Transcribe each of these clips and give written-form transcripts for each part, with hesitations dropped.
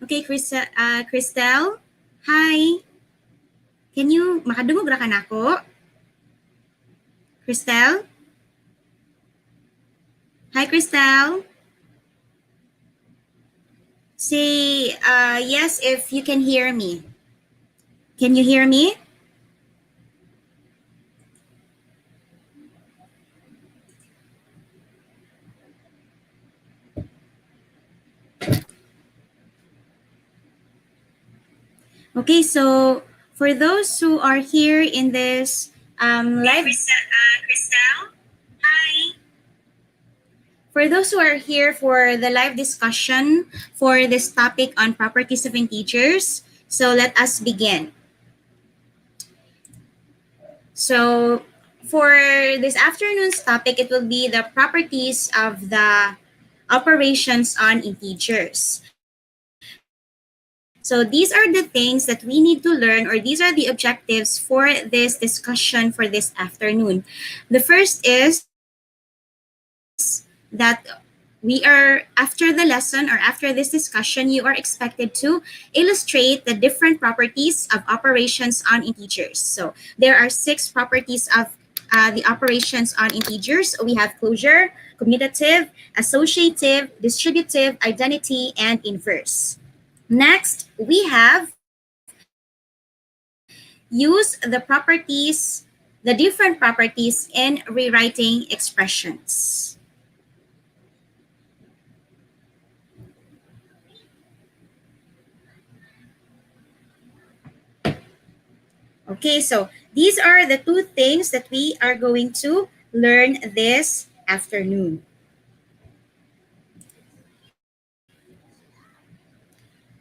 Okay, Christelle. Hi. Can you makadungog ra ka nako? Christelle? Hi, Christelle. Say yes if you can hear me. Can you hear me? Okay, so for those who are here in this live, Christelle, hi. For those who are here for the live discussion for this topic on properties of integers, so let us begin. So for this afternoon's topic, it will be the properties of the operations on integers. So these are the things that we need to learn, or these are the objectives for this discussion for this afternoon. The first is that we are, after the lesson or after this discussion, you are expected to illustrate the different properties of operations on integers. So there are 6 properties of the operations on integers. We have closure, commutative, associative, distributive, identity, and inverse. Next, we have use the properties, the different properties in rewriting expressions. Okay, so these are the 2 things that we are going to learn this afternoon.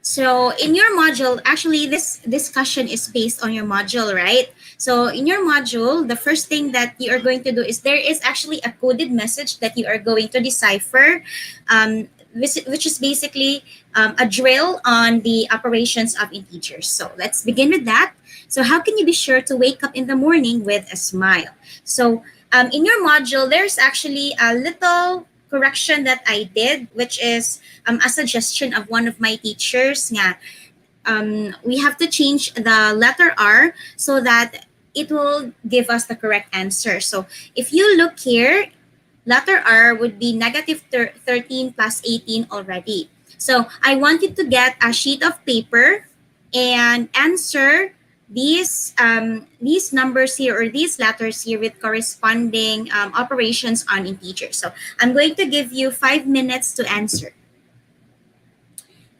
So in your module, actually this discussion is based on your module, right? So in your module, the first thing that you are going to do is there is actually a coded message that you are going to decipher, which is basically a drill on the operations of integers. So let's begin with that. So how can you be sure to wake up in the morning with a smile? So in your module, there's actually a little correction that I did, which is a suggestion of one of my teachers. Nga, we have to change the letter R so that it will give us the correct answer. So if you look here, letter R would be negative 13 plus 18 already. So I want you to get a sheet of paper and answer these numbers here, or these letters here, with corresponding operations on integers. So I'm going to give you 5 minutes to answer.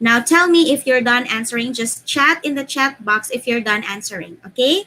Now tell me if you're done answering. Just chat in the chat box if you're done answering, okay?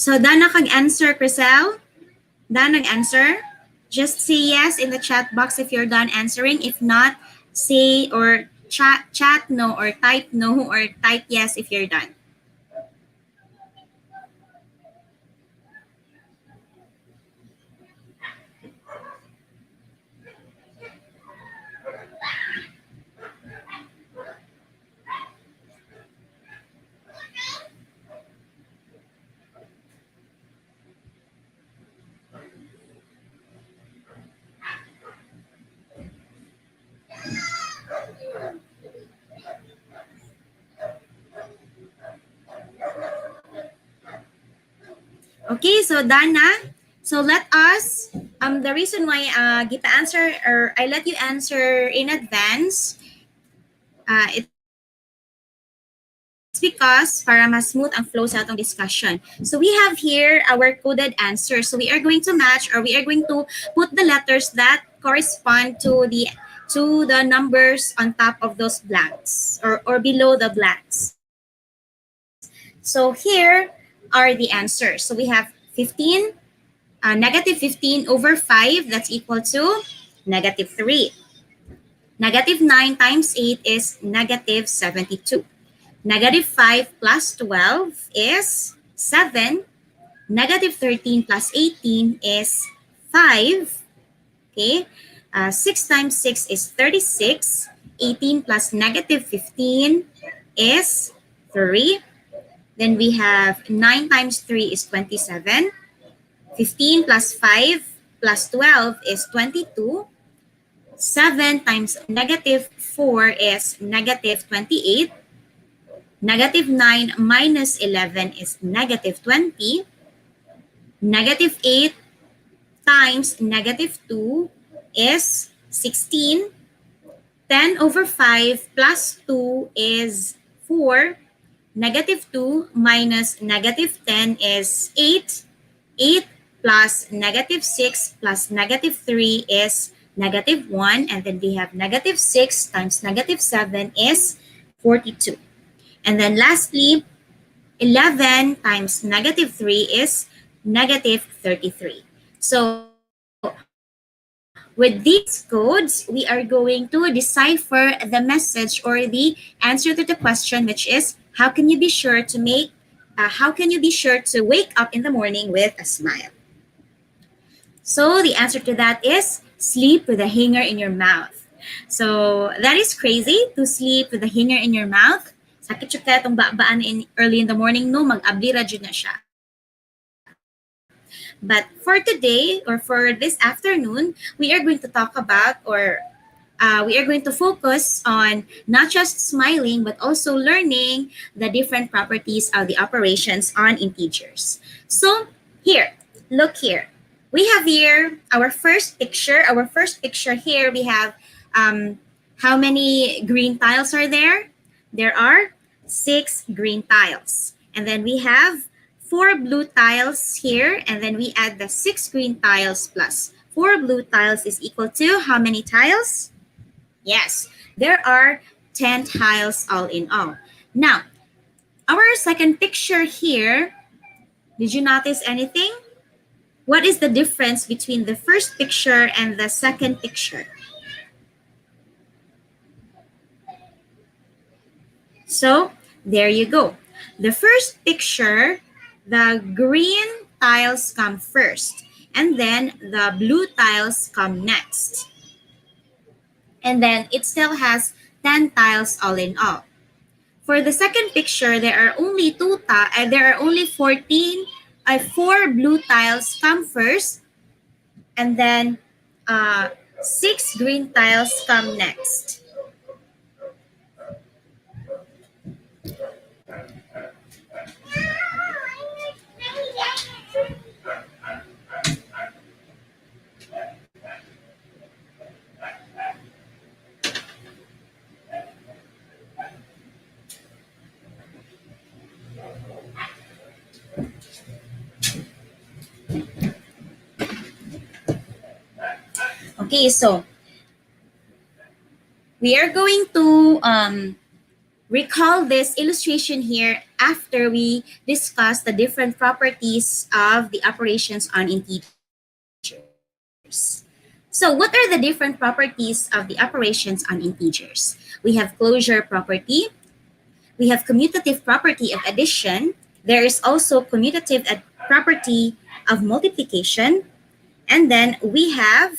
So done na kag-answer, Crisel? Done nag-answer? Just say yes in the chat box if you're done answering. If not, say or chat no, or type no, or type yes if you're done. Okay, so Dana, so let us, the reason why Gita answer, or I let you answer in advance, it's because para mas smooth ang flow sa atong discussion. So we have here our coded answer. So we are going to match, or we are going to put the letters that correspond to the numbers on top of those blanks, or below the blanks. So here are the answers. So we have 15, negative 15 over 5, that's equal to negative 3. Negative 9 times 8 is negative 72. Negative 5 plus 12 is 7. Negative 13 plus 18 is 5. Okay. 6 times 6 is 36. 18 plus negative 15 is 3. Then we have 9 times 3 is 27. 15 plus 5 plus 12 is 22. 7 times negative 4 is negative 28. Negative 9 minus 11 is negative 20. Negative 8 times negative 2 is 16. 10 over 5 plus 2 is 4. Negative 2 minus negative 10 is 8. 8 plus negative 6 plus negative 3 is negative 1. And then we have negative 6 times negative 7 is 42. And then lastly, 11 times negative 3 is negative 33. So with these codes, we are going to decipher the message or the answer to the question, which is how can you be sure to wake up in the morning with a smile? So the answer to that is sleep with a hanger in your mouth. So that is crazy to sleep with a hanger in your mouth. Sakit siya kaya itong baan early in the morning, no? Mag-abli ra jud na siya. But for today, or for this afternoon, we are going to talk about, or we are going to focus on not just smiling, but also learning the different properties of the operations on integers. So here, look here. We have here our first picture. Our first picture here, we have how many green tiles are there? There are 6 green tiles. And then we have 4 blue tiles here. And then we add the 6 green tiles plus 4 blue tiles is equal to how many tiles? Yes, there are 10 tiles all in all. Now, our second picture here, did you notice anything? What is the difference between the first picture and the second picture? So, there you go. The first picture, the green tiles come first, and then the blue tiles come next. And then it still has 10 tiles all in all. For the second picture, there are only 4 blue tiles come first, and then 6 green tiles come next. Okay, so we are going to recall this illustration here after we discuss the different properties of the operations on integers. So what are the different properties of the operations on integers? We have closure property, we have commutative property of addition, there is also commutative property of multiplication, and then we have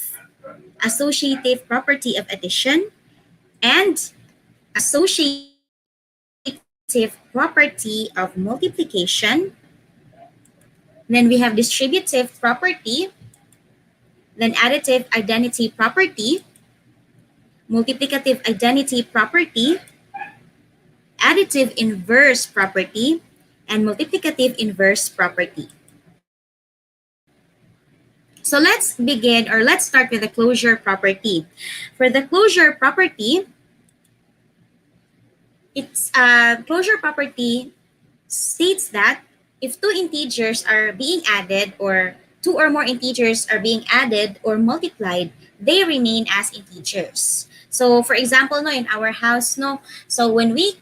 associative property of addition and associative property of multiplication. Then we have distributive property, then additive identity property, multiplicative identity property, additive inverse property, and multiplicative inverse property. So let's begin, or let's start with the closure property. For the closure property, its closure property states that if two integers are being added, or two or more integers are being added or multiplied, they remain as integers. So for example, no, in our house, no, so when we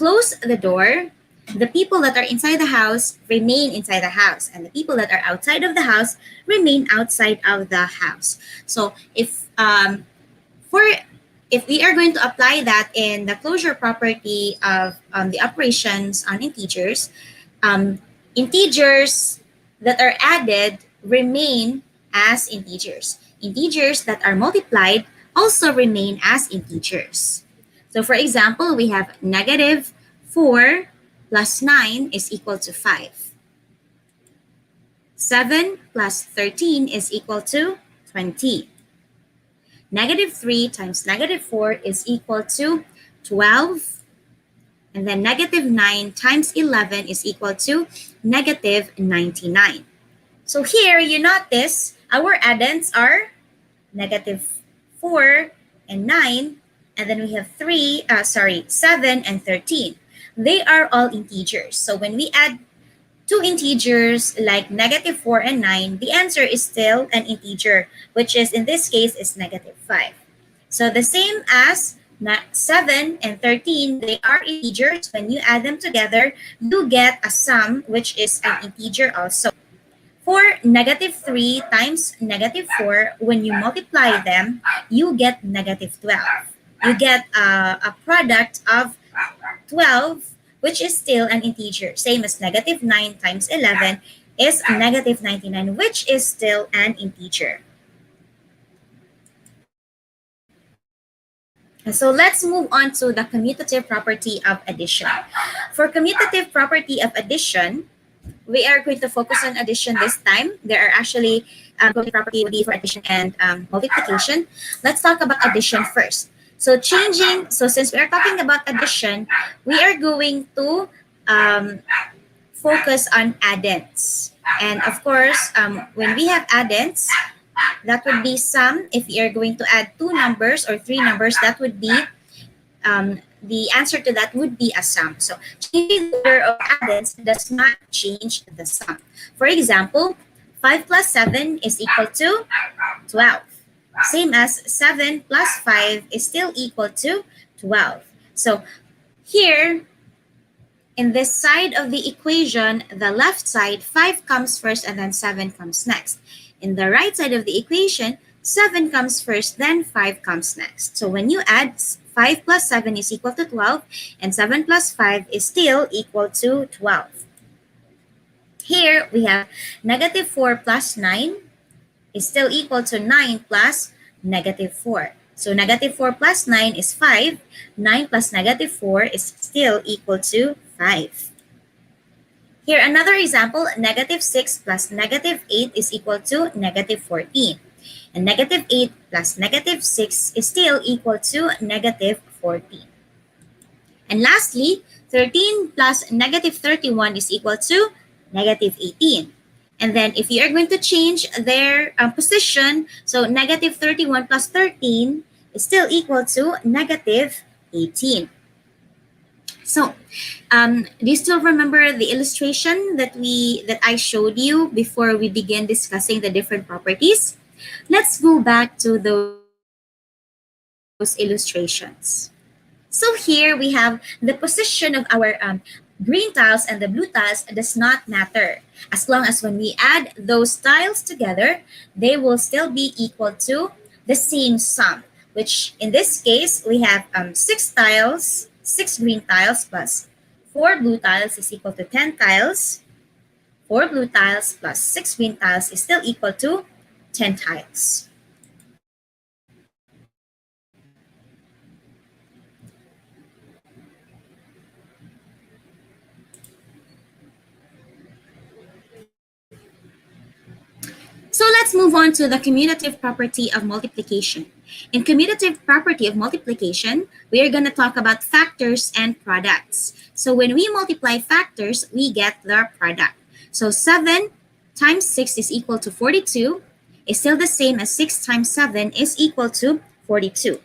close the door, the people that are inside the house remain inside the house, and the people that are outside of the house remain outside of the house. So for if we are going to apply that in the closure property of the operations on integers, um, integers that are added remain as integers. Integers that are multiplied also remain as integers. So for example, we have negative 4 plus 9 is equal to 5. 7 plus 13 is equal to 20. Negative 3 times negative 4 is equal to 12. And then negative 9 times 11 is equal to negative 99. So here you notice our addends are negative 4 and 9. And then we have 7 and 13. They are all integers. So when we add two integers like negative 4 and 9, the answer is still an integer, which is in this case is negative 5. So the same as 7 and 13, they are integers. When you add them together, you get a sum, which is an integer also. For negative 3 times negative 4, when you multiply them, you get negative 12. You get a product of 12, which is still an integer. Same as negative 9 times 11 is negative 99, which is still an integer. So let's move on to the commutative property of addition. For commutative property of addition, we are going to focus on addition this time. There are actually property would be for addition and multiplication. Let's talk about addition first. So since we are talking about addition, we are going to focus on addends. And of course, when we have addends, that would be sum. If you are going to add two numbers or three numbers, that would be the answer to that would be a sum. So changing the order of addends does not change the sum. For example, 5 plus 7 is equal to 12. Same as 7 plus 5 is still equal to 12. So here, in this side of the equation, the left side, 5 comes first and then 7 comes next. In the right side of the equation, 7 comes first, then 5 comes next. So when you add 5 plus 7 is equal to 12, and 7 plus 5 is still equal to 12. Here, we have negative 4 plus 9 is still equal to 9 plus negative 4. So negative 4 plus 9 is 5. 9 plus negative 4 is still equal to 5. Here, another example, negative 6 plus negative 8 is equal to negative 14. And negative 8 plus negative 6 is still equal to negative 14. And lastly, 13 plus negative 31 is equal to negative 18. And then if you are going to change their position, so negative 31 plus 13 is still equal to negative 18. So, do you still remember the illustration that I showed you before we begin discussing the different properties? Let's go back to those illustrations. So here we have the position of our green tiles and the blue tiles does not matter. As long as when we add those tiles together, they will still be equal to the same sum, which in this case, we have 6 green tiles plus 4 blue tiles is equal to 10 tiles. 4 blue tiles plus 6 green tiles is still equal to 10 tiles. So let's move on to the commutative property of multiplication. In commutative property of multiplication, we are going to talk about factors and products. So when we multiply factors, we get the product. So 7 times 6 is equal to 42. is still the same as 6 times 7 is equal to 42.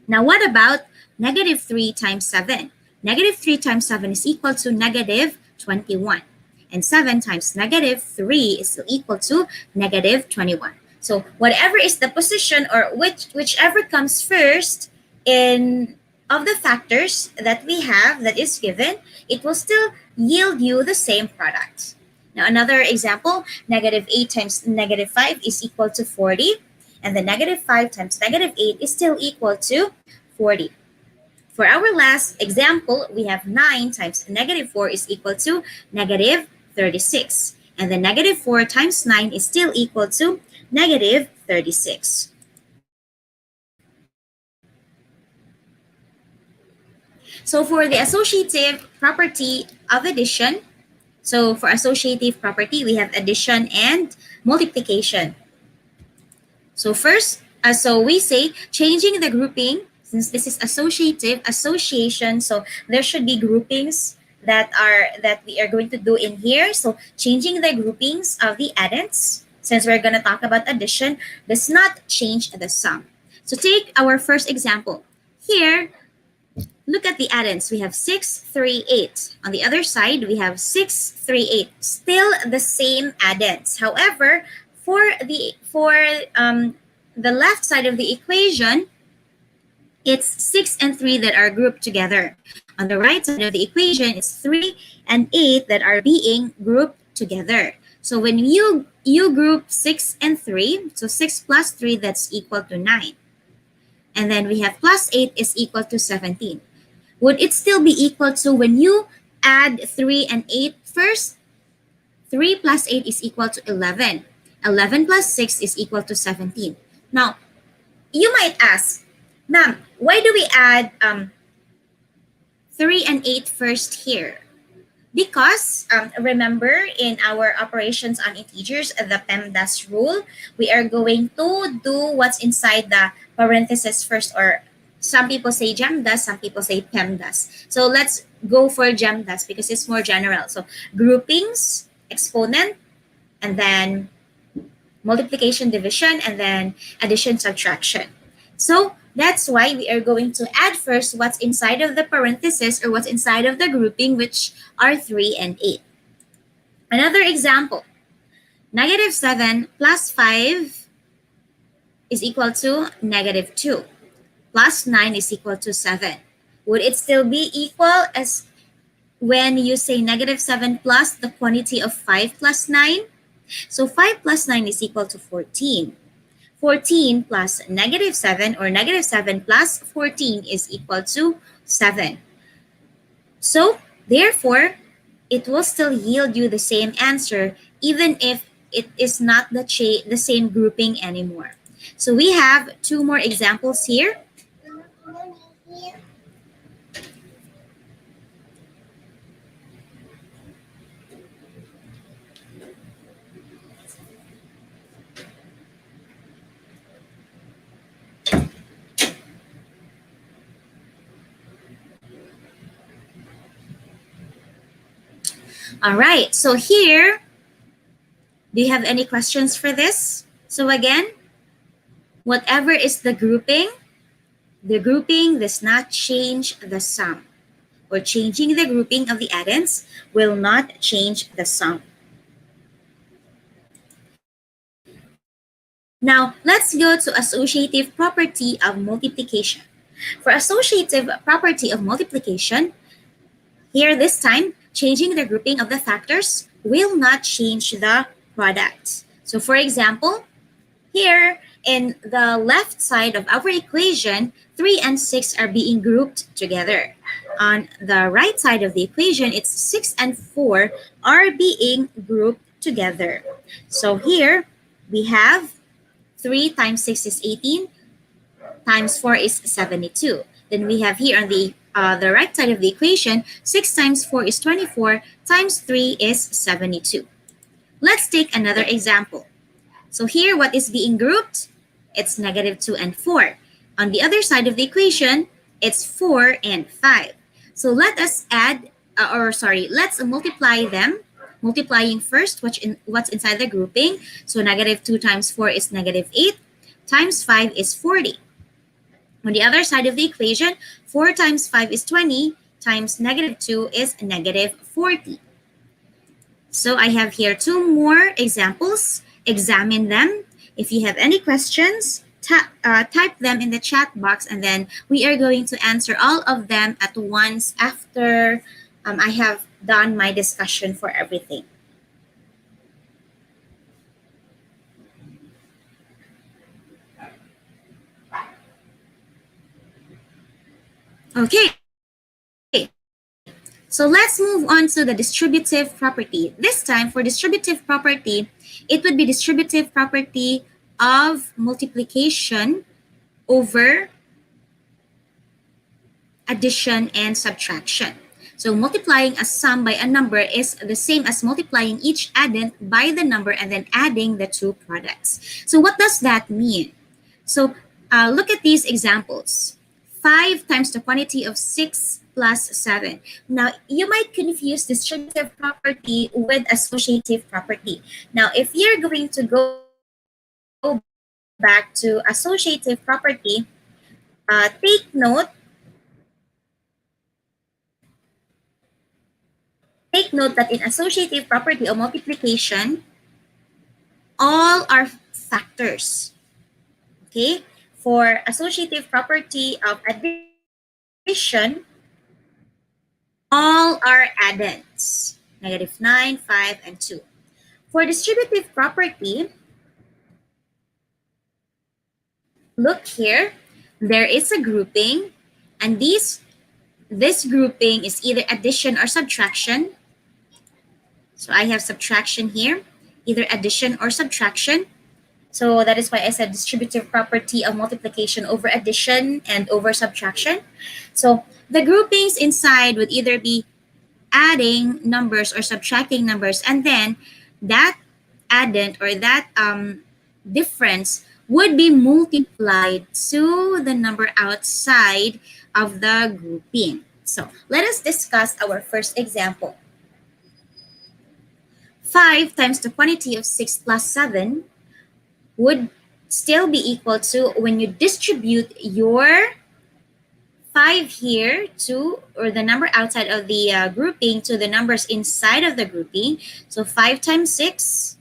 Now what about negative 3 times 7? Negative 3 times 7 is equal to negative 21. And 7 times negative 3 is still equal to negative 21. So whatever is the position or whichever comes first in of the factors that we have that is given, it will still yield you the same product. Now another example, negative 8 times negative 5 is equal to 40. And the negative 5 times negative 8 is still equal to 40. For our last example, we have 9 times negative 4 is equal to negative 36. And the negative 4 times 9 is still equal to negative 36. So for the associative property of addition, so for associative property, we have addition and multiplication. So first, so we say changing the grouping, since this is associative, association, so there should be groupings that we are going to do in here. So changing the groupings of the addends, since we're going to talk about addition, does not change the sum. So take our first example. Here, look at the addends. We have 6, 3, 8. On the other side, we have 6, 3, 8. Still the same addends. However, for the left side of the equation, it's 6 and 3 that are grouped together. On the right side of the equation, it's 3 and 8 that are being grouped together. So when you group 6 and 3, so 6 plus 3, that's equal to 9. And then we have plus 8 is equal to 17. Would it still be equal to when you add 3 and 8 first? 3 plus 8 is equal to 11. 11 plus 6 is equal to 17. Now, you might ask, ma'am, why do we add 3 and 8 first here? Because remember in our operations on integers, the PEMDAS rule, we are going to do what's inside the parenthesis first, or some people say GEMDAS, some people say PEMDAS. So let's go for GEMDAS because it's more general. So groupings, exponent, and then multiplication, division, and then addition, subtraction. So that's why we are going to add first what's inside of the parenthesis or what's inside of the grouping, which are 3 and 8. Another example, negative 7 plus 5 is equal to negative 2. Plus 9 is equal to 7. Would it still be equal as when you say negative 7 plus the quantity of 5 plus 9? So 5 plus 9 is equal to 14. 14 plus negative 7 or negative 7 plus 14 is equal to 7. So therefore, it will still yield you the same answer even if it is not the same grouping anymore. So we have 2 more examples here. All right, so here, do you have any questions for this? So again, whatever is the grouping does not change the sum. Or changing the grouping of the addends will not change the sum. Now, let's go to associative property of multiplication. For associative property of multiplication, here this time, changing the grouping of the factors will not change the product. So for example, here in the left side of our equation, 3 and 6 are being grouped together. On the right side of the equation, it's 6 and 4 are being grouped together. So here we have 3 times 6 is 18, times 4 is 72. Then we have here on the right side of the equation, 6 times 4 is 24, times 3 is 72. Let's take another example. So here, what is being grouped? It's negative 2 and 4. On the other side of the equation, it's 4 and 5. So let us let's multiply them multiplying first what's inside the grouping. So negative 2 times 4 is negative 8, times 5 is 40. On the other side of the equation, 4 times 5 is 20, times negative 2 is negative 40. So I have here two more examples. Examine them. If you have any questions, type them in the chat box, and then we are going to answer all of them at once after I have done my discussion for everything. Okay. So let's move on to the distributive property. This time for distributive property, it would be distributive property of multiplication over addition and subtraction. So multiplying a sum by a number is the same as multiplying each addend by the number and then adding the two products. So what does that mean? So look at these examples. 5 times the quantity of 6 plus 7. Now, you might confuse distributive property with associative property. Now, if you're going to go back to associative property, take note that in associative property of multiplication, all are factors. Okay? For associative property of addition, all are addends. Negative 9, 5, and 2. For distributive property, look here, there is a grouping, and this grouping is either addition or subtraction. So I have subtraction here, either addition or subtraction. So that is why I said distributive property of multiplication over addition and over subtraction. So the groupings inside would either be adding numbers or subtracting numbers, and then that addend or that difference would be multiplied to the number outside of the grouping. So let us discuss our first example. 5 times the quantity of 6 plus 7 would still be equal to, when you distribute your 5 here to, or the number outside of the grouping, to the numbers inside of the grouping. So 5 times 6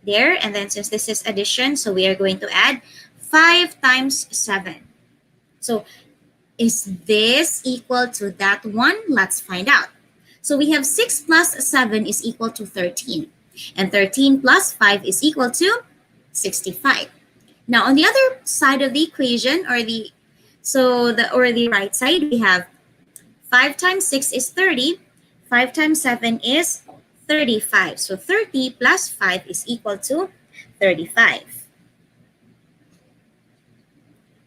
there, and then since this is addition, so we are going to add 5 times 7. So is this equal to that one? Let's find out. So we have 6 plus 7 is equal to 13. And 13 plus 5 is equal to 65. Now on the other side of the equation, or the right side, we have 5 times 6 is 30. 5 times 7 is 35. So 30 plus 5 is equal to 35.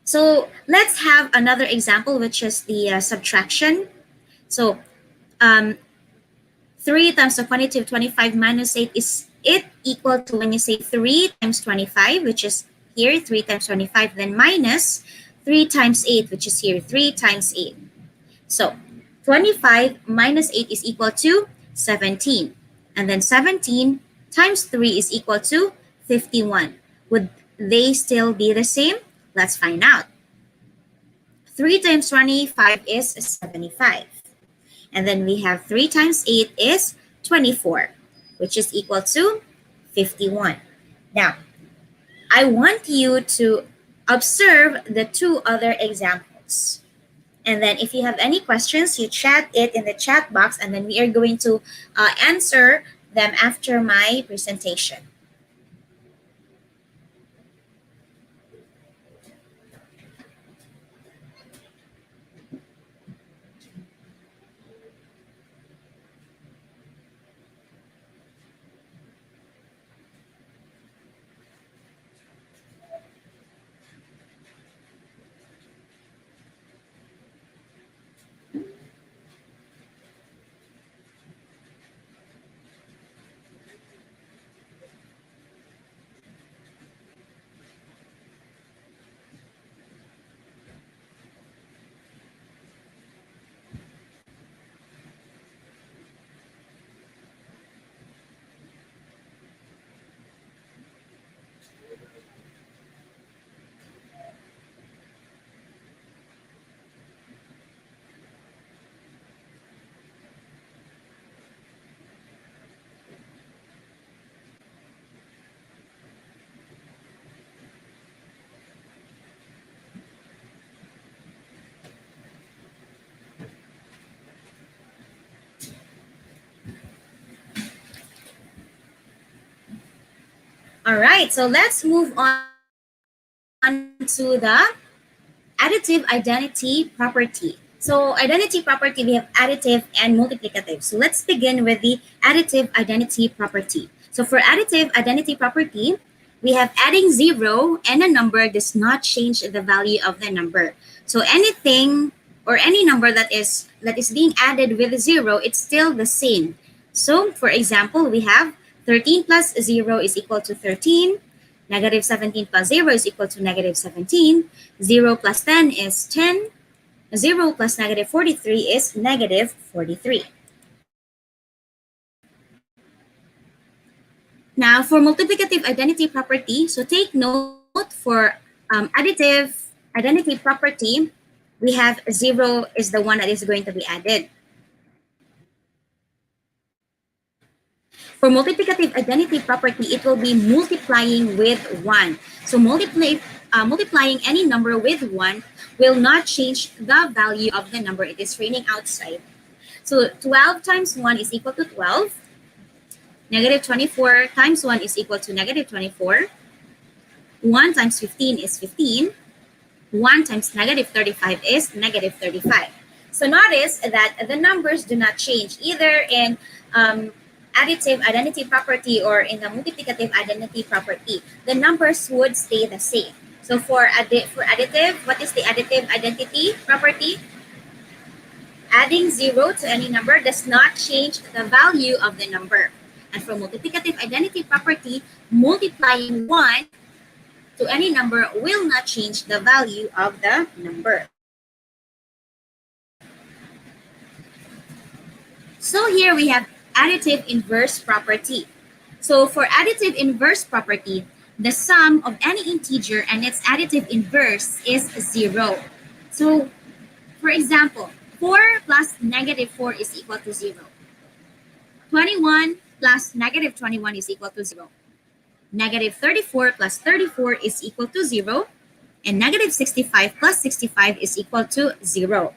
So let's have another example, which is the subtraction. So 3 times the quantity of 25 minus 8, is it equal to, when you say 3 times 25, which is here 3 times 25, then minus 3 times 8, which is here 3 times 8. So 25 minus 8 is equal to 17. And then 17 times 3 is equal to 51. Would they still be the same? Let's find out. 3 times 25 is 75. And then we have 3 times 8 is 24, which is equal to 51. Now, I want you to observe the two other examples. And then if you have any questions, you chat it in the chat box, and then we are going to answer them after my presentation. All right, so let's move on to the additive identity property. So identity property, we have additive and multiplicative. So let's begin with the additive identity property. So for additive identity property, we have adding zero and a number does not change the value of the number. So anything or any number that is being added with zero, it's still the same. So for example, we have 13 plus 0 is equal to 13. Negative 17 plus 0 is equal to negative 17. 0 plus 10 is 10. 0 plus negative 43 is negative 43. Now, for multiplicative identity property, so take note for additive identity property, we have 0 is the one that is going to be added. For multiplicative identity property, it will be multiplying with 1. So multiplying any number with 1 will not change the value of the number it is raining outside. So 12 times 1 is equal to 12. Negative 24 times 1 is equal to negative 24. 1 times 15 is 15. 1 times negative 35 is negative 35. So notice that the numbers do not change either in additive identity property or in the multiplicative identity property. The numbers would stay the same. So for additive, what is the additive identity property? Adding 0 to any number does not change the value of the number. And for multiplicative identity property, multiplying 1 to any number will not change the value of the number. So here we have additive inverse property. So for additive inverse property, the sum of any integer and its additive inverse is 0. So for example, 4 plus negative 4 is equal to 0. 21 plus negative 21 is equal to 0. Negative 34 plus 34 is equal to 0. And negative 65 plus 65 is equal to 0.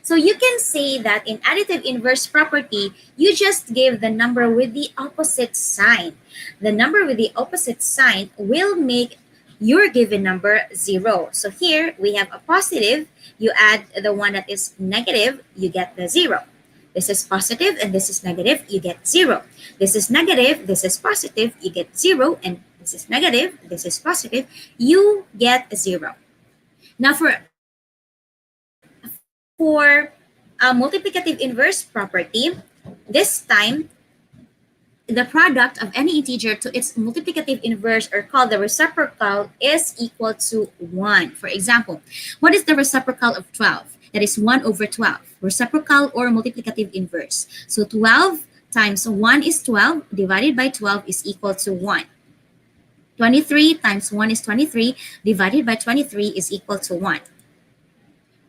So you can say that in additive inverse property, you just give the number with the opposite sign. The number with the opposite sign will make your given number 0. So here we have a positive. You add the one that is negative, you get the 0. This is positive and this is negative, you get 0. This is negative, this is positive, you get 0. And this is negative, this is positive, you get 0. Now for multiplicative inverse property, this time the product of any integer to its multiplicative inverse, or called the reciprocal, is equal to 1. For example, what is the reciprocal of 12? That is 1 over 12. Reciprocal or multiplicative inverse. So 12 times 1 is 12, divided by 12 is equal to 1. 23 times 1 is 23, divided by 23 is equal to 1.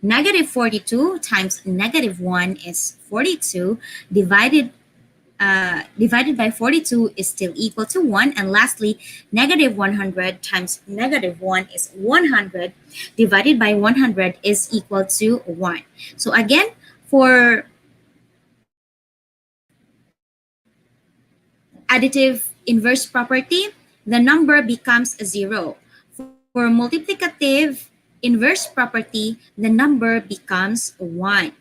Negative 42 times negative 1 is 42, divided by 42 is still equal to 1. And lastly, negative 100 times negative 1 is 100, divided by 100 is equal to 1. So again, for additive inverse property, the number becomes 0. For multiplicative inverse property, the number becomes 1.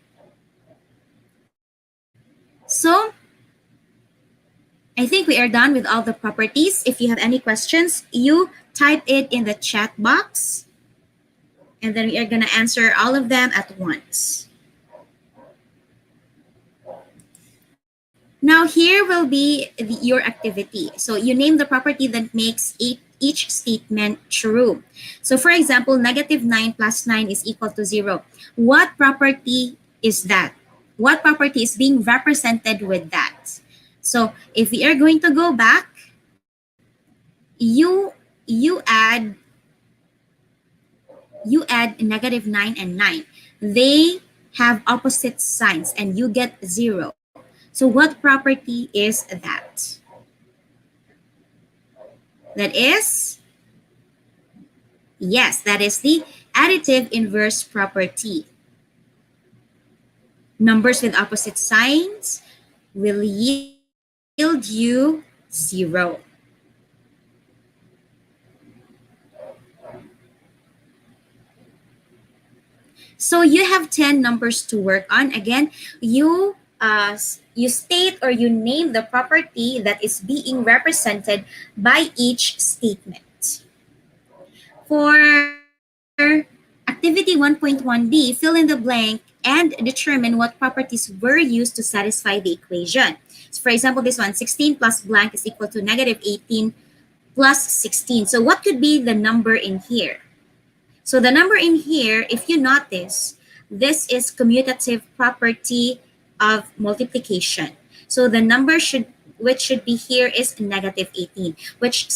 So I think we are done with all the properties. If you have any questions, you type it in the chat box, and then we are going to answer all of them at once. Now here will be your activity. So you name the property that makes each statement true. So for example, negative 9 plus 9 is equal to 0. What property is that? What property is being represented with that? So if we are going to go back, you add negative 9 and 9. They have opposite signs and you get 0. So what property is that? That is, yes, that is the additive inverse property. Numbers with opposite signs will yield you 0. So you have 10 numbers to work on. Again, you state or you name the property that is being represented by each statement. For activity 1.1b, fill in the blank and determine what properties were used to satisfy the equation. So for example, this one, 16 plus blank is equal to negative 18 plus 16. So what could be the number in here? So the number in here, if you notice, this is commutative property of multiplication. So the number which should be here is negative 18, which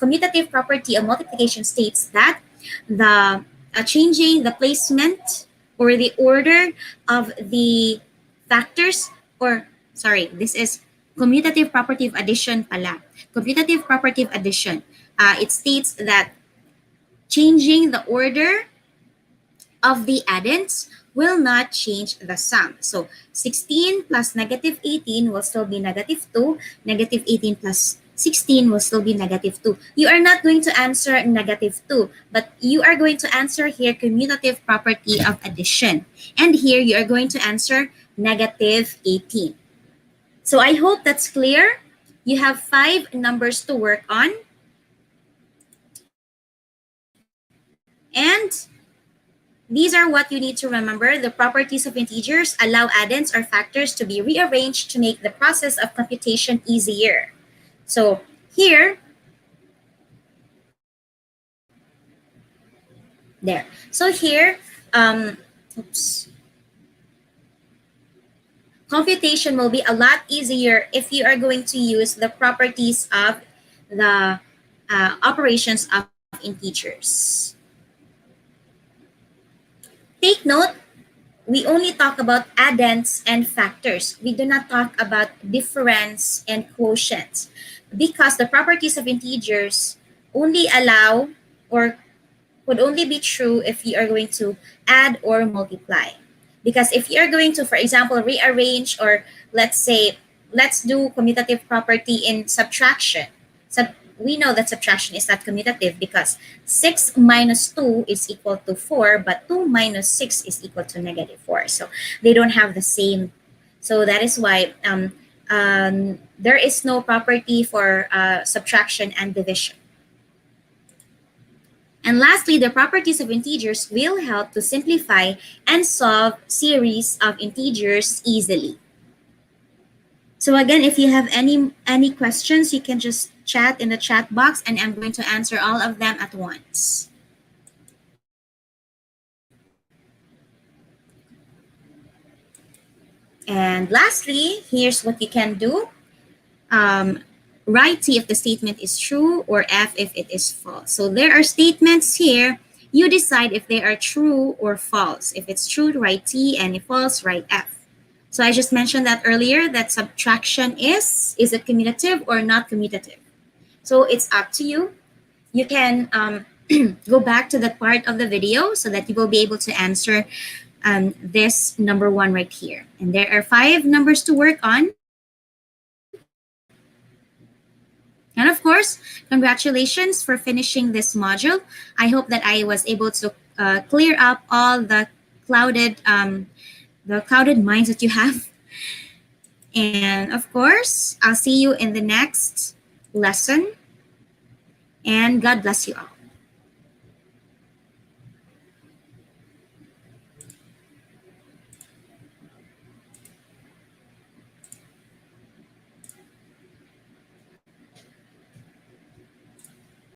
commutative property of multiplication states that the changing the placement or the order of the factors, or sorry, this is commutative property of addition pala. Commutative property of addition. It states that changing the order of the addends will not change the sum. So 16 plus negative 18 will still be negative 2. Negative 18 plus 16 will still be negative 2. You are not going to answer negative 2, but you are going to answer here commutative property of addition. And here you are going to answer negative 18. So I hope that's clear. You have 5 numbers to work on. And these are what you need to remember. The properties of integers allow addends or factors to be rearranged to make the process of computation easier. So here, there. So here, computation will be a lot easier if you are going to use the properties of the operations of integers. Take note, we only talk about addends and factors. We do not talk about difference and quotients, because the properties of integers only allow or would only be true if you are going to add or multiply. Because if you are going to, for example, rearrange, or let's say, let's do commutative property in subtraction. We know that subtraction is not commutative because 6 minus 2 is equal to 4, but 2 minus 6 is equal to negative 4. So they don't have the same. So that is why there is no property for subtraction and division. And lastly, the properties of integers will help to simplify and solve series of integers easily. So again, if you have any questions, you can just chat in the chat box and I'm going to answer all of them at once. And lastly, here's what you can do. Write T if the statement is true, or F if it is false. So there are statements here. You decide if they are true or false. If it's true, write T, and if false, write F. So I just mentioned that earlier, that subtraction is it commutative or not commutative? So it's up to you. You can go back to that part of the video so that you will be able to answer this number 1 right here. And there are 5 numbers to work on. And of course, congratulations for finishing this module. I hope that I was able to clear up all the clouded minds that you have. And of course, I'll see you in the next lesson. And God bless you all.